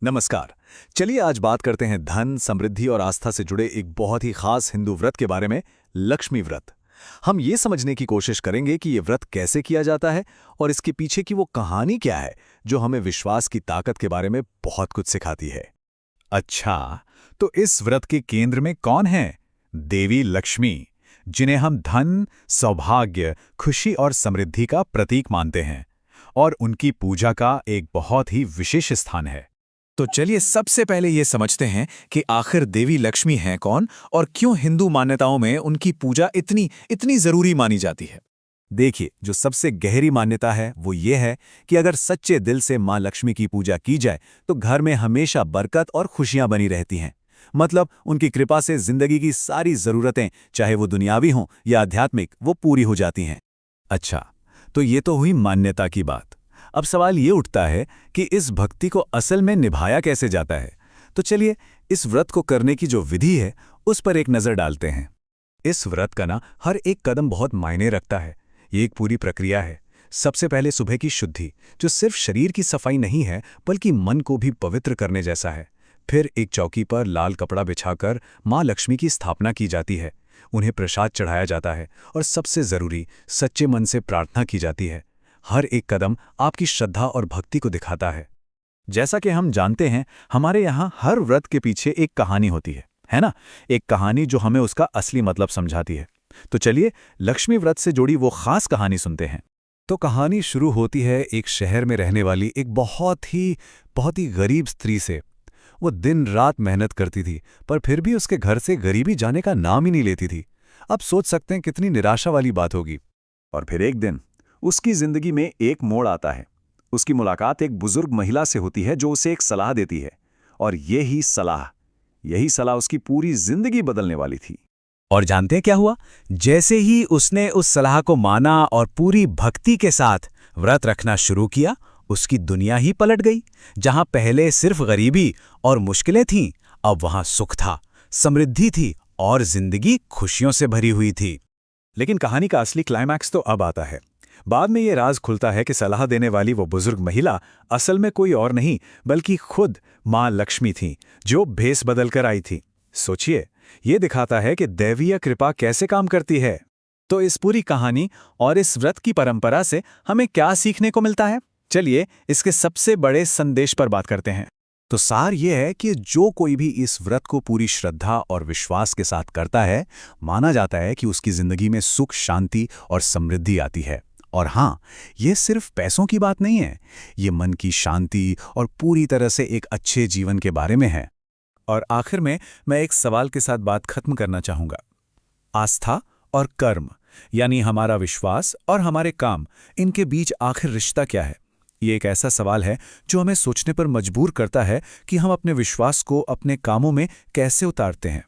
नमस्कार। चलिए आज बात करते हैं धन, समृद्धि और आस्था से जुड़े एक बहुत ही खास हिंदू व्रत के बारे में, लक्ष्मी व्रत। हम ये समझने की कोशिश करेंगे कि ये व्रत कैसे किया जाता है और इसके पीछे की वो कहानी क्या है जो हमें विश्वास की ताकत के बारे में बहुत कुछ सिखाती है। अच्छा, तो इस व्रत के केंद्र में कौन है? देवी लक्ष्मी, जिन्हें हम धन, सौभाग्य, खुशी और समृद्धि का प्रतीक मानते हैं, और उनकी पूजा का एक बहुत ही विशेष स्थान है। तो चलिए सबसे पहले ये समझते हैं कि आखिर देवी लक्ष्मी हैं कौन और क्यों हिंदू मान्यताओं में उनकी पूजा इतनी इतनी जरूरी मानी जाती है। देखिए, जो सबसे गहरी मान्यता है वो ये है कि अगर सच्चे दिल से माँ लक्ष्मी की पूजा की जाए तो घर में हमेशा बरकत और खुशियां बनी रहती हैं। मतलब उनकी कृपा से जिंदगी की सारी जरूरतें, चाहे वो दुनियावी हों या आध्यात्मिक, वो पूरी हो जाती हैं। अच्छा, तो ये तो हुई मान्यता की बात। अब सवाल ये उठता है कि इस भक्ति को असल में निभाया कैसे जाता है। तो चलिए इस व्रत को करने की जो विधि है उस पर एक नज़र डालते हैं। इस व्रत का ना हर एक कदम बहुत मायने रखता है। ये एक पूरी प्रक्रिया है। सबसे पहले सुबह की शुद्धि, जो सिर्फ शरीर की सफाई नहीं है बल्कि मन को भी पवित्र करने जैसा है। फिर एक चौकी पर लाल कपड़ा बिछाकर माँ लक्ष्मी की स्थापना की जाती है। उन्हें प्रसाद चढ़ाया जाता है और सबसे ज़रूरी, सच्चे मन से प्रार्थना की जाती है। हर एक कदम आपकी श्रद्धा और भक्ति को दिखाता है। जैसा कि हम जानते हैं, हमारे यहाँ हर व्रत के पीछे एक कहानी होती है ना? एक कहानी जो हमें उसका असली मतलब समझाती है। तो चलिए लक्ष्मी व्रत से जुड़ी वो खास कहानी सुनते हैं। तो कहानी शुरू होती है एक शहर में रहने वाली एक बहुत ही गरीब स्त्री से। वो दिन रात मेहनत करती थी, पर फिर भी उसके घर से गरीबी जाने का नाम ही नहीं लेती थी। अब सोच सकते हैं कितनी निराशा वाली बात होगी। और फिर एक दिन उसकी जिंदगी में एक मोड़ आता है। उसकी मुलाकात एक बुजुर्ग महिला से होती है जो उसे एक सलाह देती है, और यही सलाह उसकी पूरी जिंदगी बदलने वाली थी। और जानते हैं क्या हुआ? जैसे ही उसने उस सलाह को माना और पूरी भक्ति के साथ व्रत रखना शुरू किया, उसकी दुनिया ही पलट गई। जहां पहले सिर्फ गरीबी और मुश्किलें थीं, अब वहां सुख था, समृद्धि थी और जिंदगी खुशियों से भरी हुई थी। लेकिन कहानी का असली क्लाइमैक्स तो अब आता है। बाद में ये राज खुलता है कि सलाह देने वाली वो बुजुर्ग महिला असल में कोई और नहीं बल्कि खुद माँ लक्ष्मी थी, जो भेस बदल कर आई थी। सोचिए, ये दिखाता है कि दैवीय कृपा कैसे काम करती है। तो इस पूरी कहानी और इस व्रत की परंपरा से हमें क्या सीखने को मिलता है? चलिए इसके सबसे बड़े संदेश पर बात करते हैं। तो सार ये है कि जो कोई भी इस व्रत को पूरी श्रद्धा और विश्वास के साथ करता है, माना जाता है कि उसकी जिंदगी में सुख, शांति और समृद्धि आती है। और हाँ, ये सिर्फ पैसों की बात नहीं है, ये मन की शांति और पूरी तरह से एक अच्छे जीवन के बारे में है। और आखिर में मैं एक सवाल के साथ बात खत्म करना चाहूंगा। आस्था और कर्म, यानी हमारा विश्वास और हमारे काम, इनके बीच आखिर रिश्ता क्या है? ये एक ऐसा सवाल है जो हमें सोचने पर मजबूर करता है कि हम अपने विश्वास को अपने कामों में कैसे उतारते हैं।